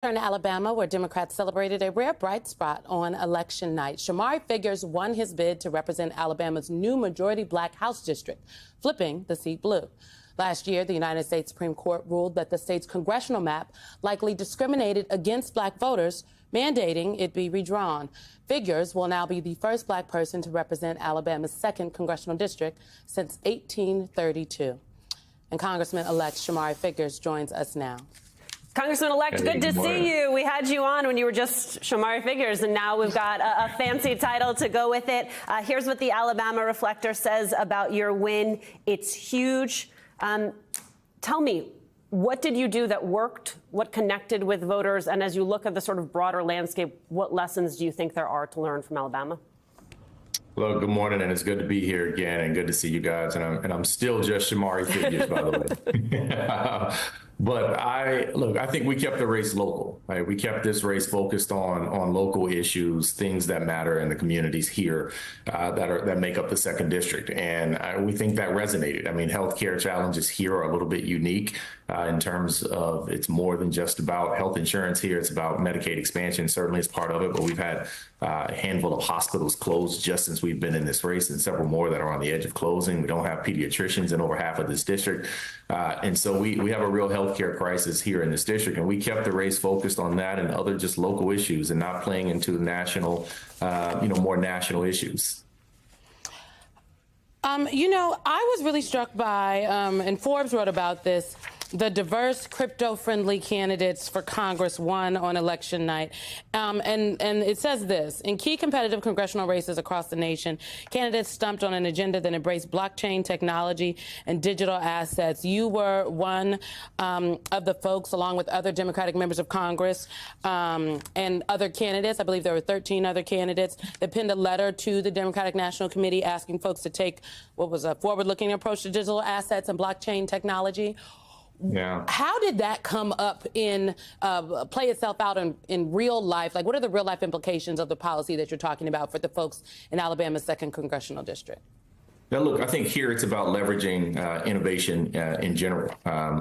In Alabama, where Democrats celebrated a rare bright spot on election night. Shamari Figurs won his bid to represent Alabama's new majority black House district, flipping the seat blue. Last year, the United States Supreme Court ruled that the state's congressional map likely discriminated against black voters, mandating it be redrawn. Figurs will now be the first black person to represent Alabama's 2nd congressional district since 1832. And Congressman-elect Shamari Figurs joins us now. Congressman-elect, good to see you. We had you on when you were just Shamari Figurs, and now we've got a fancy title to go with it. Here's what the Alabama Reflector says about your win. It's huge. Tell me, what did you do that worked? What connected with voters? And as you look at the sort of broader landscape, what lessons do you think there are to learn from Alabama? Well, good morning, and it's good to be here again, and good to see you guys. And I'm still just Shamari Figurs, by the way. But I think we kept the race local, right? We kept this race focused on local issues, things that matter in the communities here that make up the 2nd district. And we think that resonated. I mean, healthcare challenges here are a little bit unique in terms of it's more than just about health insurance here. It's about Medicaid expansion, certainly is part of it. But we've had a handful of hospitals closed just since we've been in this race, and several more that are on the edge of closing. We don't have pediatricians in over half of this district. And so we have a real healthcare crisis here in this district, and we kept the race focused on that and other just local issues and not playing into national, more national issues. I was really struck by, and Forbes wrote about this, the diverse crypto-friendly candidates for Congress won on election night. And it says this: in key competitive congressional races across the nation, candidates stumped on an agenda that embraced blockchain technology and digital assets. You were one of the folks, along with other Democratic members of Congress and other candidates. I believe there were 13 other candidates that penned a letter to the Democratic National Committee asking folks to take what was a forward-looking approach to digital assets and blockchain technology. Yeah. How did that come up play itself out in real life? Like, what are the real life implications of the policy that you're talking about for the folks in Alabama's 2nd congressional district? Now, look, I think here it's about leveraging innovation in general.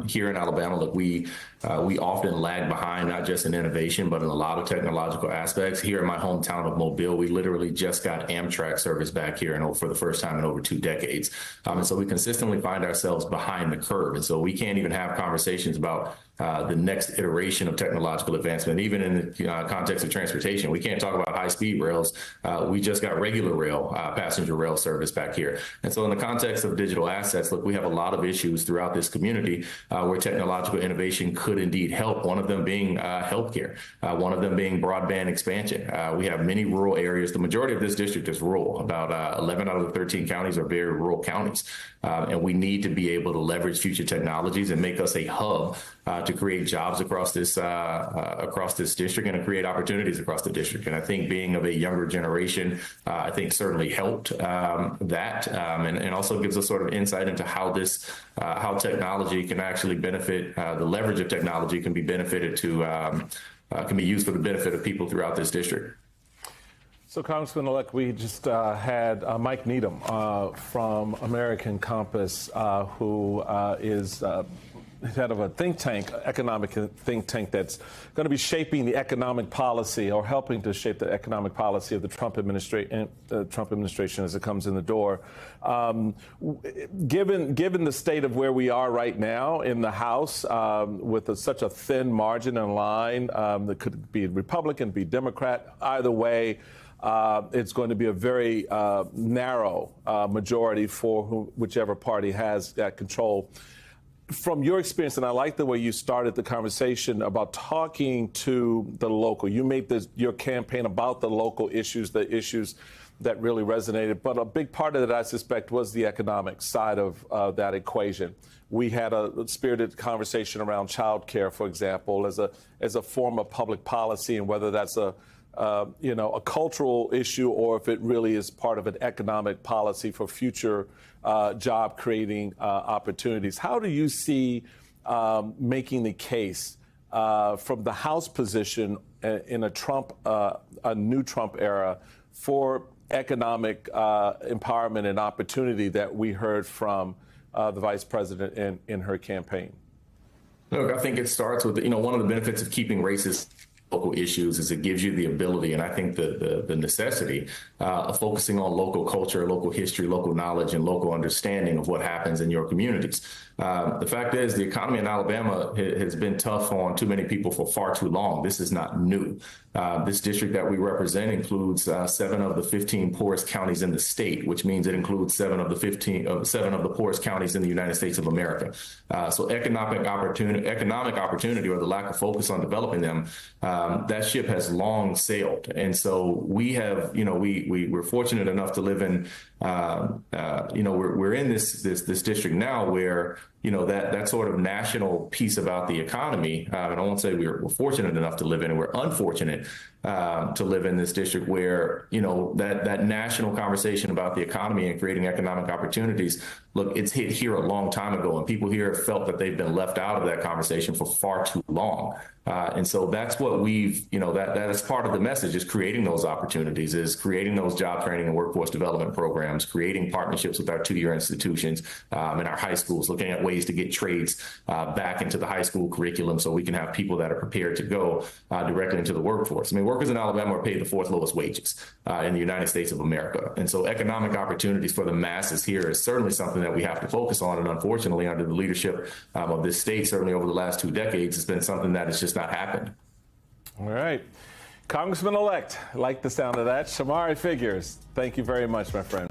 Here in Alabama, look, we often lag behind, not just in innovation, but in a lot of technological aspects. Here in my hometown of Mobile, we literally just got Amtrak service back here for the first time in over 2 decades. And so we consistently find ourselves behind the curve. And so we can't even have conversations about the next iteration of technological advancement, even in the context of transportation. We can't talk about high-speed rails. We just got regular rail, passenger rail service back here. And so in the context of digital assets, look, we have a lot of issues throughout this community where technological innovation could indeed help, one of them being healthcare, one of them being broadband expansion. We have many rural areas. The majority of this district is rural. About 11 out of the 13 counties are very rural counties. And we need to be able to leverage future technologies and make us a hub to create jobs across this district and to create opportunities across the district. And I think being of a younger generation, I think certainly helped that, and also gives us sort of insight into how how technology can actually benefit. The leverage of technology can be benefited can be used for the benefit of people throughout this district. So, Congressman-elect, we just had Mike Needham from American Compass, who is head of a think tank, economic think tank, that's going to be shaping the economic policy or helping to shape the economic policy of the Trump administration as it comes in the door. Given the state of where we are right now in the House, with such a thin margin in line, that could be Republican, be Democrat, either way, it's going to be a very narrow majority for whichever party has that control. From your experience, and I like the way you started the conversation about talking to the local. You made your campaign about the local issues, the issues that really resonated. But a big part of it, I suspect, was the economic side of that equation. We had a spirited conversation around child care, for example, as a form of public policy, and whether that's a cultural issue or if it really is part of an economic policy for future job creating opportunities. How do you see making the case from the House position in a new Trump era for economic empowerment and opportunity that we heard from the vice president in her campaign? Look, I think it starts with, one of the benefits of keeping racist local issues is it gives you the ability, and I think the necessity of focusing on local culture, local history, local knowledge, and local understanding of what happens in your communities. The fact is, the economy in Alabama has been tough on too many people for far too long. This is not new. This district that we represent includes 7 of the 15 poorest counties in the state, which means it includes 7 of the poorest counties in the United States of America. So economic opportunity, or the lack of focus on developing them, that ship has long sailed. And so we have, we're fortunate enough to live in, we're in this district now where, that sort of national piece about the economy. And I won't say we're fortunate enough to live in it. We're unfortunate to live in this district where, that national conversation about the economy and creating economic opportunities, look, it's hit here a long time ago, and people here felt that they've been left out of that conversation for far too long. And so that's what we've, that is part of the message, is creating those opportunities, is creating those job training and workforce development programs, creating partnerships with our 2-year institutions and our high schools, looking at ways to get trades back into the high school curriculum so we can have people that are prepared to go directly into the workforce. I mean, workers in Alabama are paid the 4th lowest wages in the United States of America. And so economic opportunities for the masses here is certainly something that we have to focus on. And unfortunately, under the leadership of this state, certainly over the last 2 decades, it's been something that has just not happened. All right. Congressman-elect, like the sound of that. Shomari Figurs, thank you very much, my friend.